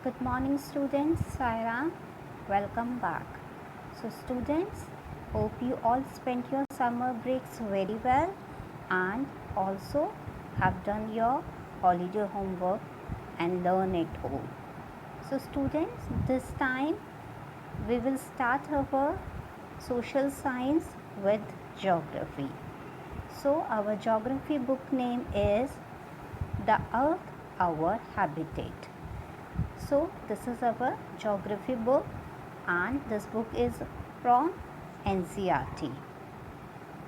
Good morning students, Saira. Welcome back. So students, hope you all spent your summer breaks very well and also have done your holiday homework and learn at home. So students, this time we will start our social science with geography. So our geography book name is The Earth, Our Habitat. So this is our geography book and this book is from NCERT.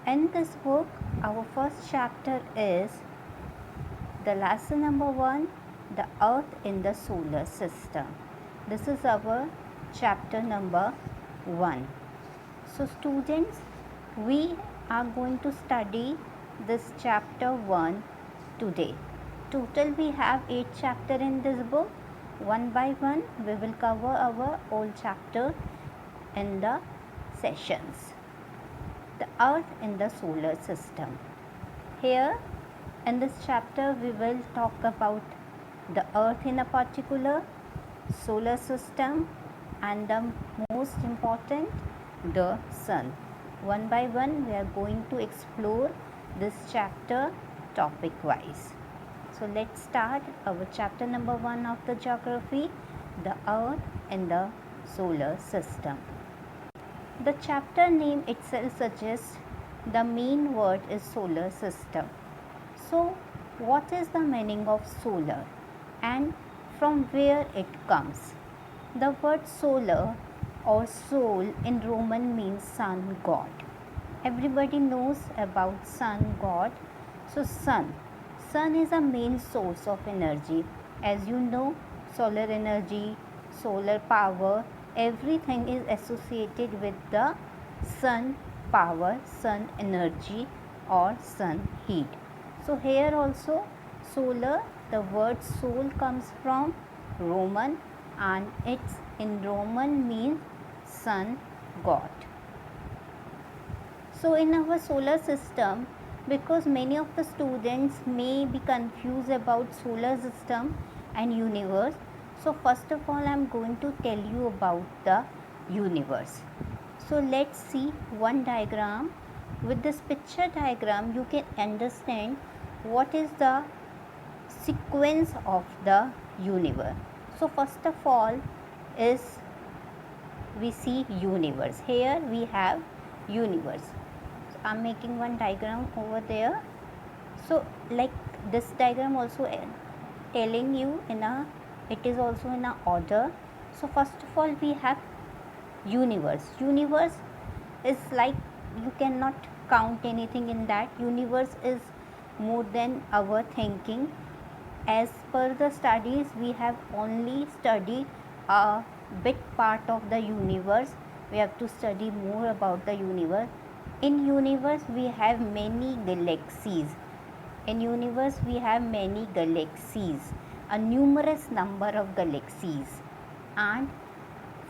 In this book, our first chapter is the lesson number 1, the Earth in the solar system. This is our chapter number 1. So students, we are going to study this chapter 1 today. Total we have 8 chapters in this book. One by one we will cover our whole chapter in the sessions. The Earth in the solar system. Here in this chapter we will talk about the Earth in a particular, solar system, and the most important, the Sun. One by one we are going to explore this chapter topic wise. So let's start our chapter number 1 of the geography, the Earth in the solar system. The chapter name itself suggests the main word is solar system. So what is the meaning of solar and from where it comes? The word solar or sol in Roman means sun god. Everybody knows about sun god. So sun is a main source of energy. As you know, solar energy, solar power, everything is associated with the sun power, sun energy or sun heat. So here also solar, the word sol comes from Roman and it's in Roman means sun god. So in our solar system, because many of the students may be confused about solar system and universe, so first of all I am going to tell you about the universe. So let's see one diagram. With this picture diagram you can understand what is the sequence of the universe. So first of all is we see universe. Here we have universe. I'm making one diagram over there. So like this diagram also telling you it is also in a order. So first of all we have universe. Universe is like you cannot count anything in that. Universe is more than our thinking. As per the studies we have only studied a big part of the universe. We have to study more about the universe. In universe we have many galaxies. In universe we have many galaxies, a numerous number of galaxies, and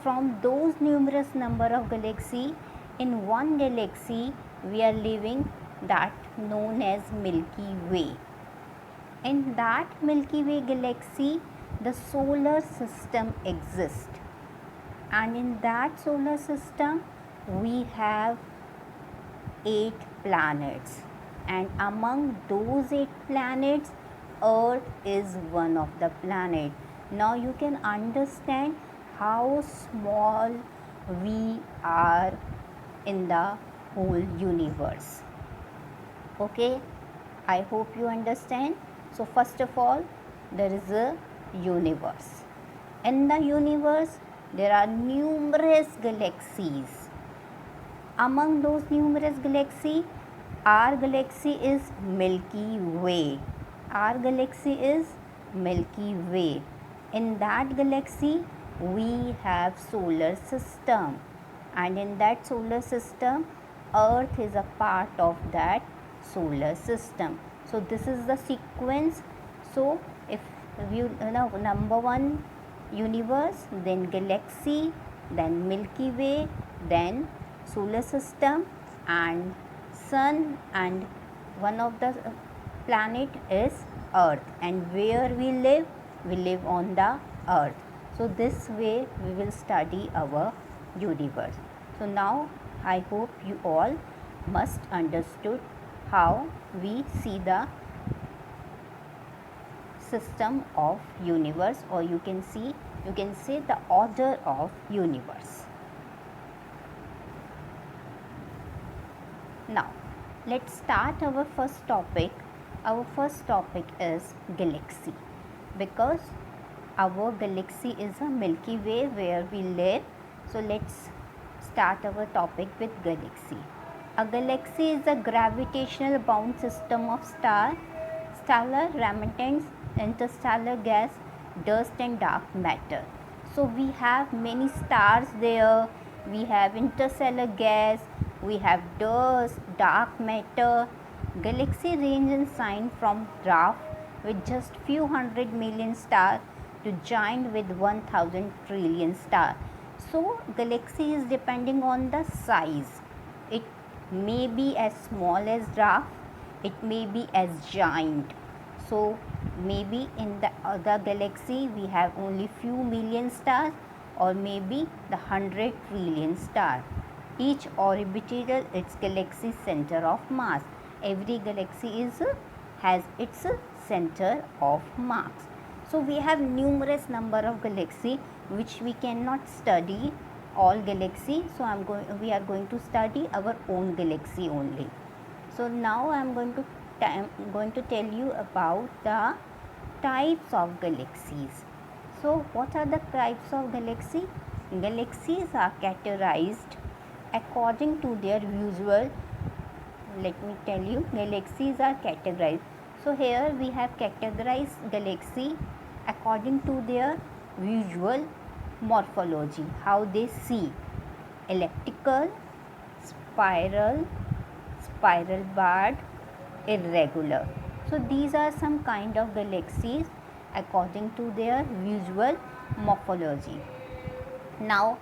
from those numerous number of galaxies, in one galaxy we are living that known as Milky Way. In that Milky Way galaxy the solar system exists, and in that solar system we have 8 planets, and among those 8 planets Earth is one of the planet. Now you can understand how small we are in the whole universe. Okay, I hope you understand. So first of all there is a universe. In the universe there are numerous galaxies. Among those numerous galaxies, our galaxy is Milky Way. Our galaxy is Milky Way. In that galaxy, we have solar system, and in that solar system, Earth is a part of that solar system. So this is the sequence. So if you know number 1 universe, then galaxy, then Milky Way, then solar system and sun, and one of the planet is Earth, and where we live on the Earth. So this way we will study our universe. So now I hope you all must understood how we see the system of universe, or you can say the order of universe. Now let's start our first topic. Our first topic is galaxy, because our galaxy is a Milky Way where we live. So let's start our topic with galaxy. A galaxy is a gravitational bound system of stars, stellar remnants, interstellar gas, dust and dark matter. So we have many stars there, we have interstellar gas, we have dust, dark matter. Galaxy range in size from dwarf with just few hundred million stars to giant with 1000 trillion stars. So galaxy is depending on the size. It may be as small as dwarf, it may be as giant. So maybe in the other galaxy we have only few million stars, or maybe the 100 trillion stars. Each orbited its galaxy center of mass. Every galaxy has its center of mass. So we have numerous number of galaxy which we cannot study all galaxy. So we are going to study our own galaxy only. So now I am going to tell you about the types of galaxies. So what are the types of galaxy? Galaxies are categorized according to their usual. Let me tell you, galaxies are categorized. So here we have categorized galaxy according to their visual morphology, how they see: elliptical, spiral, spiral barred, irregular. So these are some kind of galaxies according to their visual morphology. Now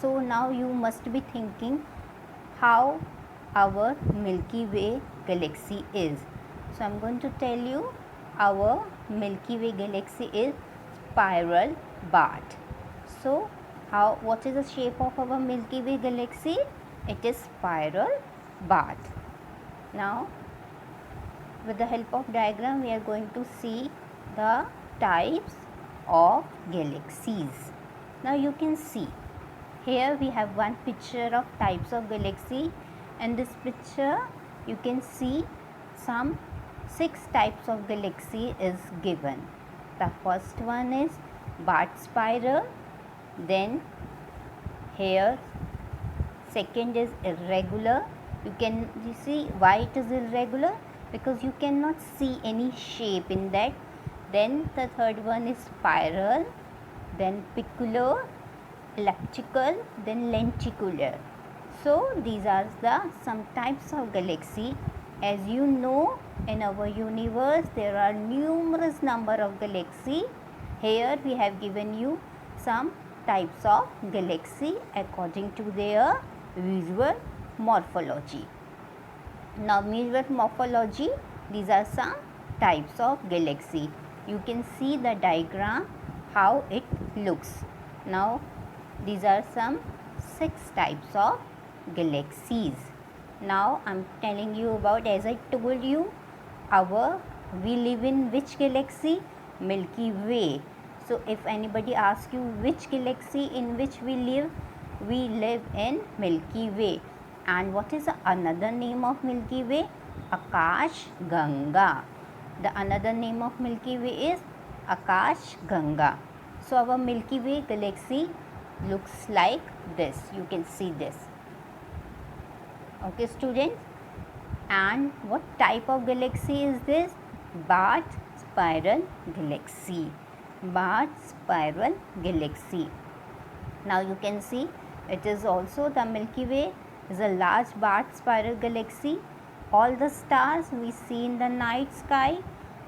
so now you must be thinking how our Milky Way galaxy is. So I am going to tell you, our Milky Way galaxy is spiral barred. So what is the shape of our Milky Way galaxy? It is spiral barred. Now with the help of diagram we are going to see the types of galaxies. Now you can see here we have one picture of types of galaxy. In this picture you can see some 6 types of galaxy is given. The first one is barred spiral, then here second is irregular. You see why it is irregular? Because you cannot see any shape in that. Then the third one is spiral, then picular, elliptical, then lenticular. So these are the some types of galaxy. As you know, in our universe there are numerous number of galaxy. Here we have given you some types of galaxy according to their visual morphology. Now visual morphology, these are some types of galaxy. You can see the diagram how it looks. Now these are some 6 types of galaxies. Now I am telling you about, as I told you, we live in which galaxy? Milky Way. So if anybody asks you which galaxy in which we live in Milky Way. And what is another name of Milky Way? Akash Ganga. The another name of Milky Way is Akash Ganga. So our Milky Way galaxy looks like this. You can see this. Okay students, and what type of galaxy is this? Barred spiral galaxy. Barred spiral galaxy. Now you can see it is also the Milky Way is a large barred spiral galaxy. All the stars we see in the night sky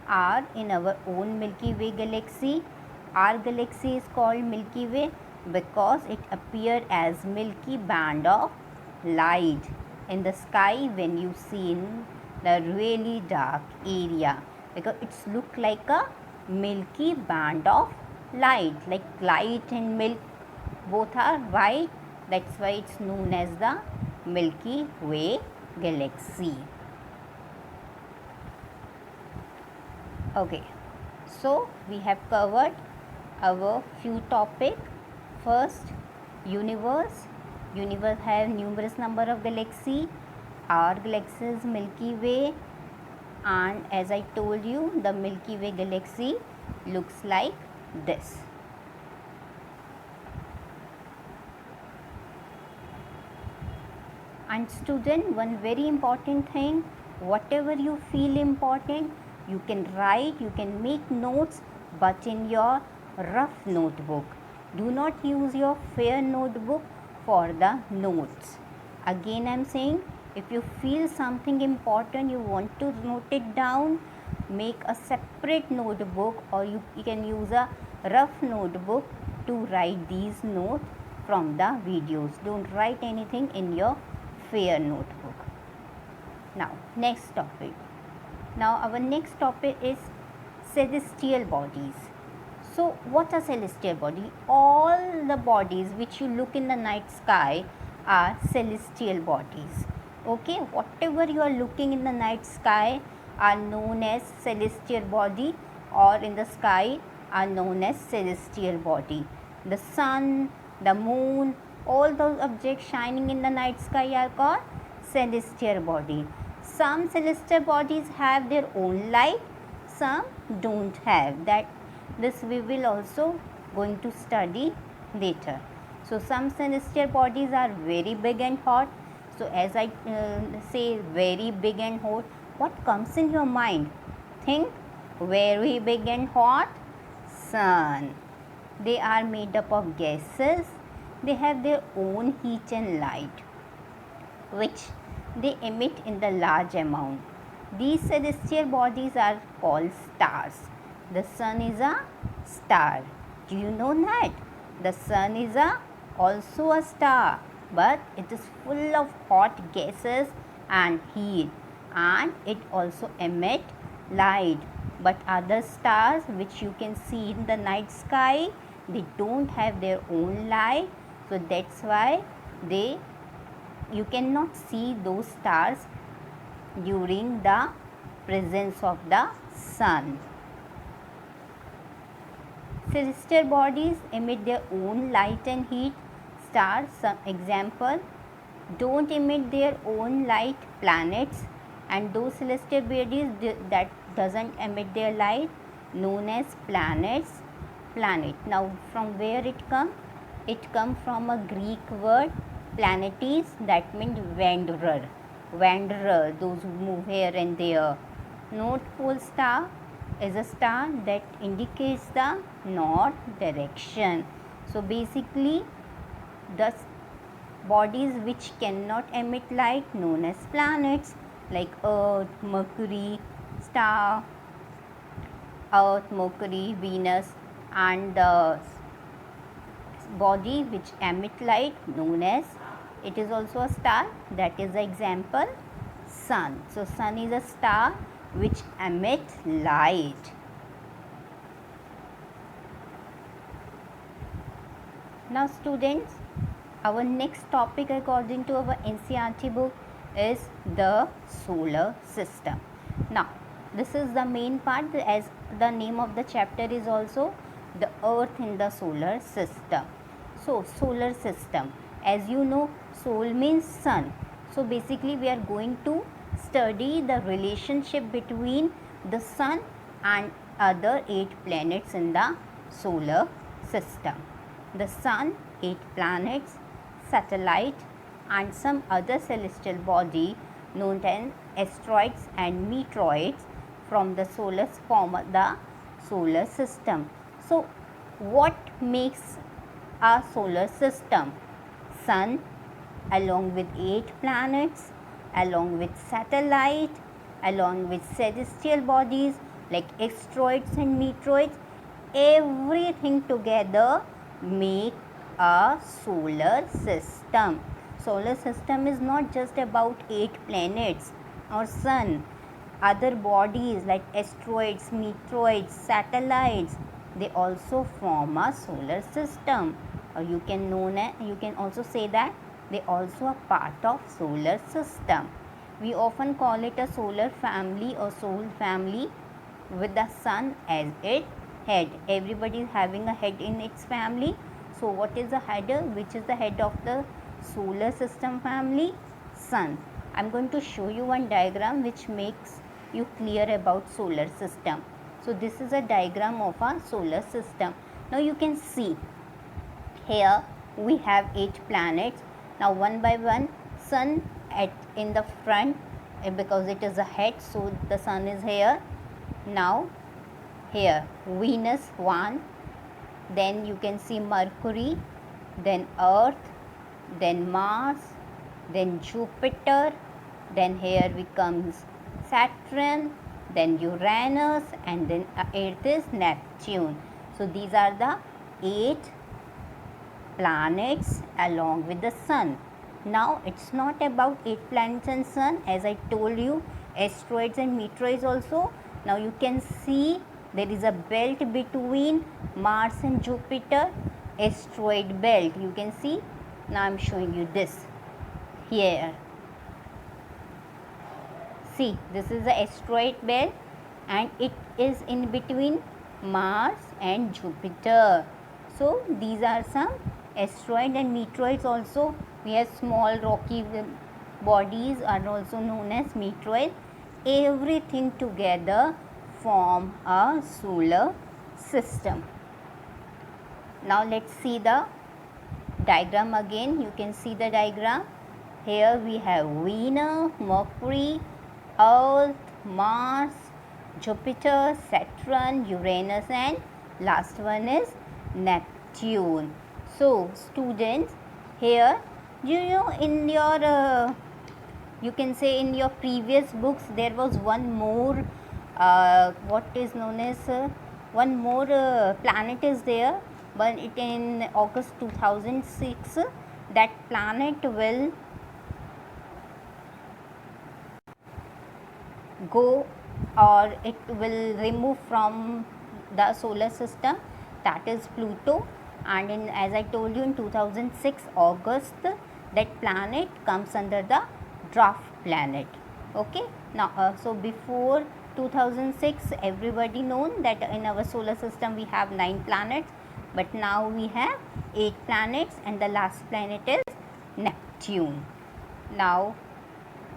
are in our own Milky Way galaxy. Our galaxy is called Milky Way because it appears as milky band of light in the sky when you see in the really dark area, because it's look like a milky band of light, like light and milk both are white. That's why it's known as the Milky Way galaxy. Okay, so we have covered our few topic. First, universe. Universe have numerous number of galaxy. Our galaxy is Milky Way, and as I told you, the Milky Way galaxy looks like this. And student, one very important thing, whatever you feel important, you can write, you can make notes, but in your rough notebook. Do not use your fair notebook for the notes. Again I am saying, if you feel something important, you want to note it down, make a separate notebook, or you can use a rough notebook to write these notes from the videos. Don't write anything in your fair notebook. Now next topic. Now our next topic is celestial bodies. So what are celestial body? All the bodies which you look in the night sky are celestial bodies. Okay, whatever you are looking in the night sky are known as celestial body, or in the sky are known as celestial body. The sun, the moon, all those objects shining in the night sky are called celestial body. Some celestial bodies have their own light, some don't have. This we will also going to study later. So some celestial bodies are very big and hot. So as I say very big and hot, what comes in your mind? Think very big and hot. Sun. They are made up of gases. They have their own heat and light, which they emit in the large amount. These celestial bodies are called stars. The sun is a star. Do you know that? The sun is also a star, but it is full of hot gases and heat, and it also emit light. But other stars which you can see in the night sky, they don't have their own light, so that's why you cannot see those stars during the presence of the sun. Celestial bodies emit their own light and heat. Stars, some example, don't emit their own light. Planets, and those celestial bodies that doesn't emit their light, known as planets. Planet, now from where it come? It come from a Greek word planetes, that means wanderer. Wanderer, those who move here and there. North Pole star is a star that indicates the north direction. So basically the bodies which cannot emit light known as planets, like Earth, Mercury, star, Earth, Mercury, Venus, and the body which emit light known as, it is also a star, that is the example sun. So sun is a star which emits light. Now students, our next topic according to our NCERT book is the solar system. Now this is the main part, as the name of the chapter is also the earth in the solar system. So solar system, as you know, sol means sun. So basically we are going to study the relationship between the sun and other 8 planets in the solar system. The sun, 8 planets, satellite, and some other celestial body known as asteroids and meteoroids from the solar system. So what makes a solar system? Sun along with 8 planets, along with satellite, along with celestial bodies like asteroids and meteoroids, everything together make a solar system. Solar system is not just about 8 planets or sun. Other bodies like asteroids, meteoroids, satellites, they also form a solar system, or you can also say that they also are part of solar system. We often call it a solar family or soul family with the sun as its head. Everybody is having a head in its family. So what is the head? Which is the head of the solar system family? Sun. I'm going to show you one diagram which makes you clear about solar system. So this is a diagram of a solar system. Now you can see here we have 8 planets. Now one by one, sun in the front, because it is a head, so the sun is here. Now here Venus 1, then you can see Mercury, then Earth, then Mars, then Jupiter, then here becomes Saturn, then Uranus, and then 8th is Neptune. So these are the 8 planets along with the sun. Now it's not about 8 planets and sun, as I told you, asteroids and meteoroids also. Now you can see there is a belt between Mars and Jupiter, asteroid belt. You can see, now I'm showing you this here. See, this is the asteroid belt and it is in between Mars and Jupiter. So these are some asteroid and meteoroids also. We have small rocky bodies are also known as meteoroids. Everything together form a solar system. Now let's see the diagram again. You can see the diagram. Here we have Venus, Mercury, Earth, Mars, Jupiter, Saturn, Uranus, and last one is Neptune. So students, here you know in your you can say in your previous books there was one more what is known as one more planet is there, but it in August 2006 that planet will go, or it will remove from the solar system, that is Pluto. And in, as I told you, in 2006 August, that planet comes under the dwarf planet. Okay, now so before 2006 everybody known that in our solar system we have 9 planets, but now we have 8 planets and the last planet is Neptune. Now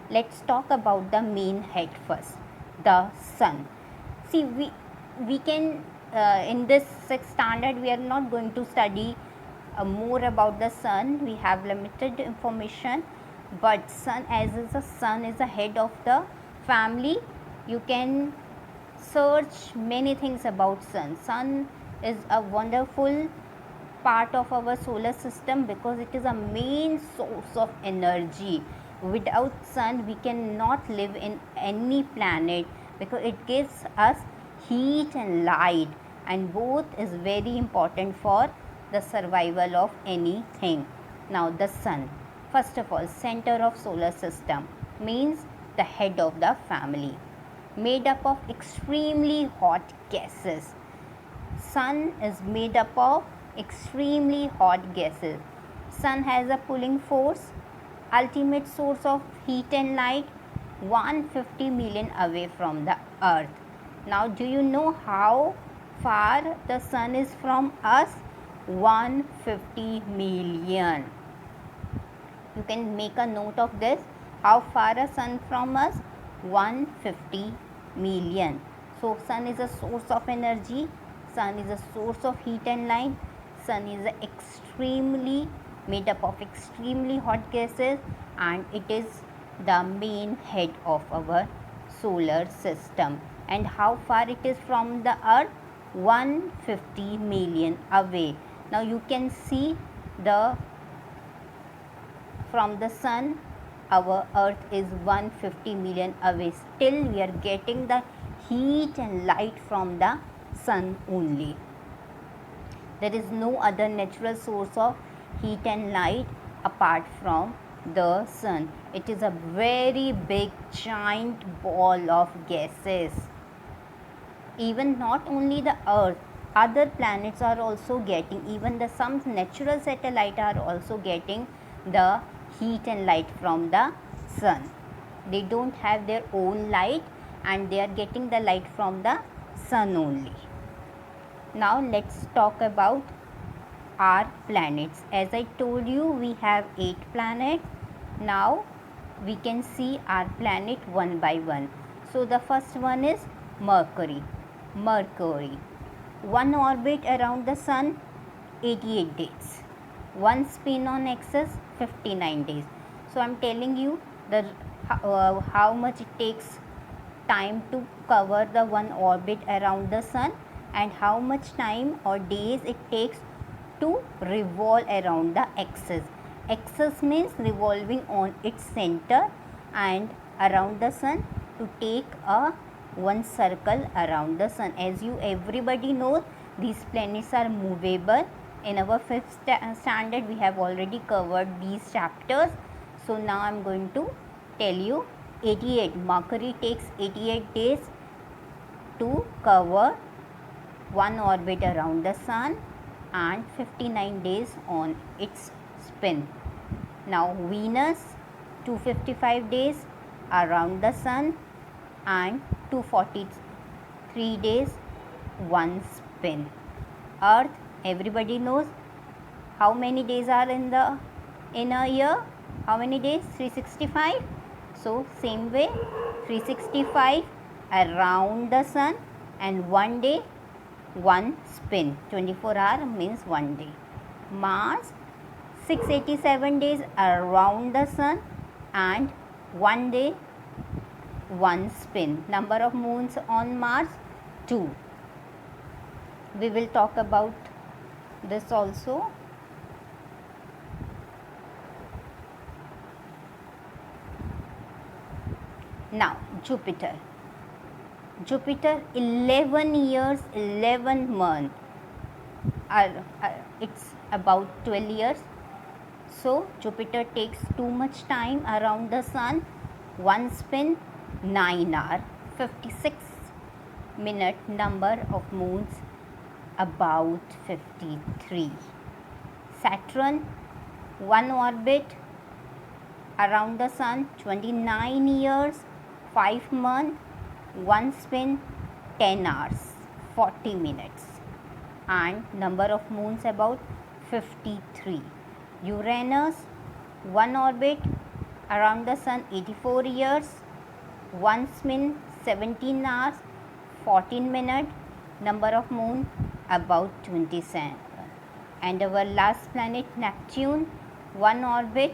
let's talk about the main head first, the sun. See, we can in this 6th standard we are not going to study more about the sun. We have limited information, but sun, as is the sun is the head of the family, you can search many things about sun. Sun is a wonderful part of our solar system because it is a main source of energy. Without sun we cannot live in any planet because it gives us heat and light, and both is very important for the survival of anything. Now the sun, first of all, center of solar system, means the head of the family, made up of extremely hot gases. Sun is made up of extremely hot gases. Sun has a pulling force, ultimate source of heat and light, 150 million away from the earth. Now do you know how far the sun is from us? 150 million. You can make a note of this. How far a sun from us? 150 million. So sun is a source of energy, sun is a source of heat and light, sun is extremely made up of extremely hot gases, and it is the main head of our solar system. And how far it is from the earth? 150 million away. Now you can see the from the sun our earth is 150 million away. Still we are getting the heat and light from the sun only. There is no other natural source of heat and light apart from the sun. It is a very big giant ball of gases. Even not only the earth, other planets are also getting, even the some natural satellite are also getting the heat and light from the sun. They don't have their own light and they are getting the light from the sun only. Now let's talk about our planets. As I told you, we have 8 planets. Now we can see our planet one by one. So the first one is Mercury. One orbit around the sun, 88 days. One spin on axis, 59 days. So I'm telling you the how much it takes time to cover the one orbit around the sun and how much time or days it takes to revolve around the axis. Axis means revolving on its center and around the sun to take a one circle around the sun. As you everybody knows, these planets are movable. In our 5th standard we have already covered these chapters. So now I am going to tell you 88. Mercury takes 88 days to cover one orbit around the sun and 59 days on its spin. Now Venus, 255 days around the sun and 243 days one spin. Earth, everybody knows how many days are in a year. How many days? 365. So same way, 365 around the sun and one day one spin. 24 hours means one day. Mars, 687 days around the sun and one day one spin. Number of moons on Mars, 2. We will talk about this also. Now Jupiter. 11 years 11 months. It's about 12 years. So Jupiter takes too much time around the sun. One spin, 9 hours 56 minute. Number of moons, about 53. Saturn, one orbit around the sun, 29 years 5 months. One spin, 10 hours 40 minutes and number of moons about 53. Uranus, one orbit around the sun, 84 years, one spin, 17 hours 14 minutes, number of moon about 27. And our last planet Neptune, one orbit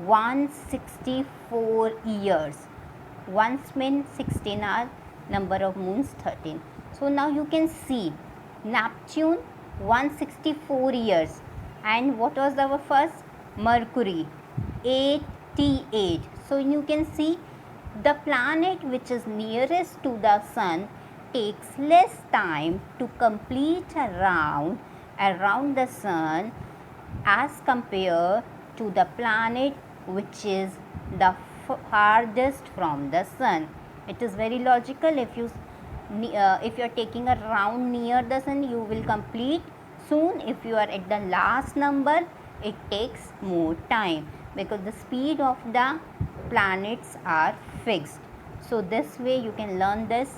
164 years, one spin, 16 hours, number of moons 13. So now you can see Neptune 164 years and what was our first? Mercury 88. So you can see the planet which is nearest to the sun takes less time to complete around the sun as compared to the planet which is the farthest from the sun. It is very logical. If you are taking a round near the sun, you will complete soon. If you are at the last number, it takes more time because the speed of the planets are fixed. So this way you can learn this,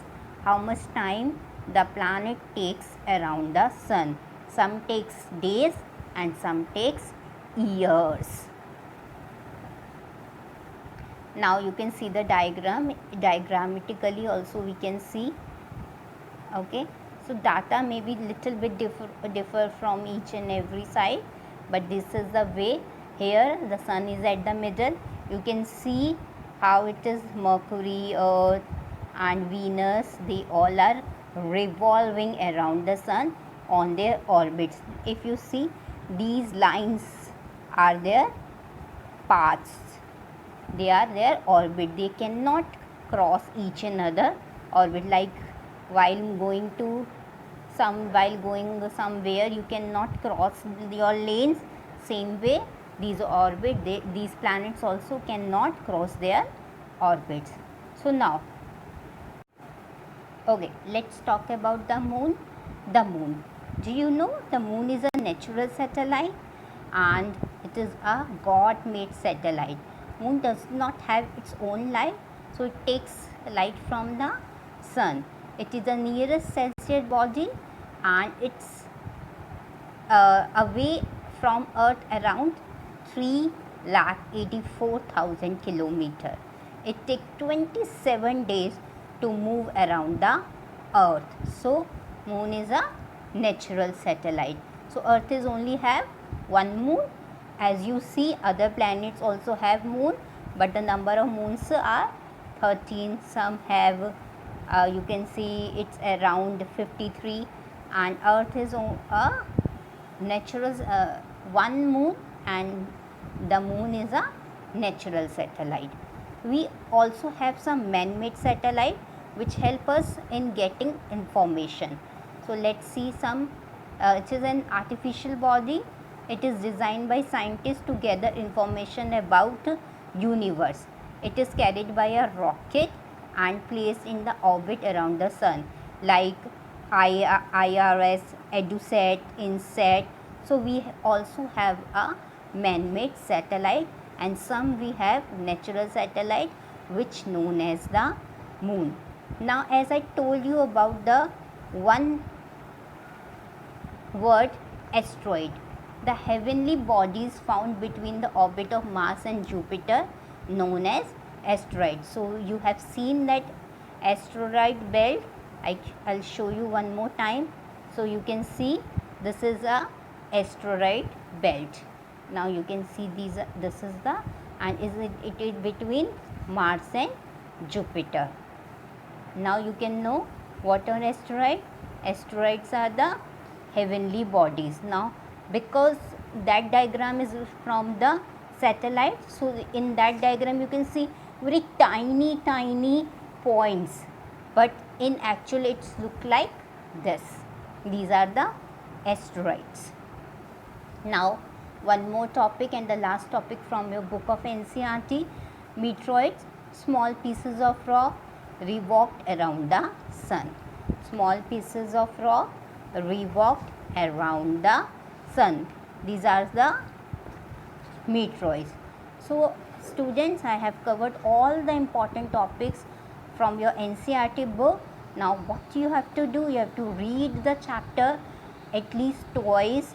how much time the planet takes around the sun. Some takes days and some takes years. Now you can see the diagram. Diagrammatically also we can see. Okay, so data may be little bit differ from each and every side, but this is the way. Here the sun is at the middle. You can see how it is Mercury, Earth and Venus, they all are revolving around the sun on their orbits. If you see, these lines are their paths, they are their orbit. They cannot cross each another orbit. Like while going somewhere, you cannot cross your lanes. Same way, these these planets also cannot cross their orbits. So now, okay, let's talk about the moon. the moon. Do you know the moon is a natural satellite and it is a God made satellite. Moon does not have its own light, so it takes light from the sun. It is the nearest celestial body and it's away from Earth around 3,84,000 kilometers. It takes 27 days to move around the Earth. So moon is a natural satellite. So Earth is only have one moon. As you see, other planets also have moon, but the number of moons are 13. Some have you can see it's around 53, and Earth is a natural one moon, and the moon is a natural satellite. We also have some man-made satellite which help us in getting information. So let's see some. It is an artificial body. It is designed by scientists to gather information about universe. It is carried by a rocket and placed in the orbit around the sun, like IRS, EduSat, InSat. So we also have a man-made satellite, and some we have natural satellite which known as the moon. Now as I told you about the one word asteroid, the heavenly bodies found between the orbit of Mars and Jupiter known as asteroids. So you have seen that asteroid belt. I'll show you one more time. So you can see this is a asteroid belt. Now you can see this is the, and it is between Mars and Jupiter. Now you can know what are asteroids. Asteroids are the heavenly bodies. Now because that diagram is from the satellite, so in that diagram you can see very tiny points, but in actual it's look like this. These are the asteroids. Now one more topic and the last topic from your book of NCERT. Meteoroids, small pieces of rock revolved around the sun. Small pieces of rock revolved around the sun. These are the meteoroids. So students, I have covered all the important topics from your NCERT book. Now what you have to do, you have to read the chapter at least twice.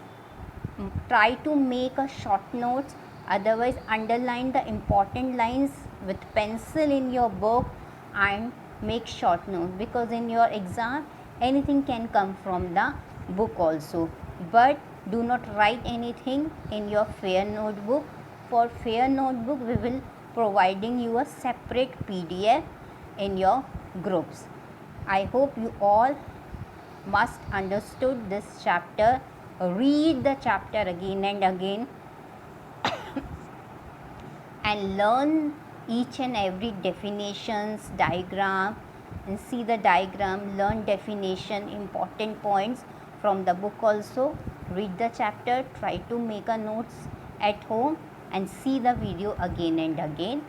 Try to make a short notes, otherwise underline the important lines with pencil in your book and make short notes, because in your exam anything can come from the book also. But do not write anything in your fair notebook. For fair notebook we will providing you a separate PDF in your groups. I hope you all must understood this chapter. Read the chapter again and again and learn each and every definitions, diagram, and see the diagram, learn definition, important points from the book also. Read the chapter, try to make a notes at home and see the video again and again.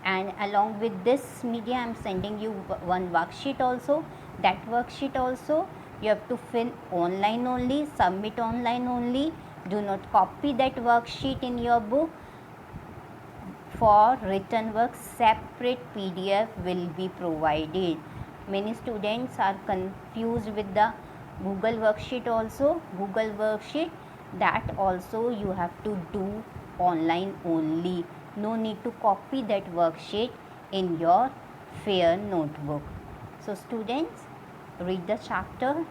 And along with this media, I am sending you one worksheet also. That worksheet also you have to fill online only, submit online only. Do not copy that worksheet in your book. For written work, separate PDF will be provided. Many students are confused with the Google worksheet also. Google worksheet, that also you have to do online only. No need to copy that worksheet in your fair notebook. So students, read the chapter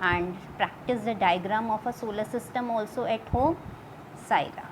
and practice the diagram of a solar system also at home. Sai Ram.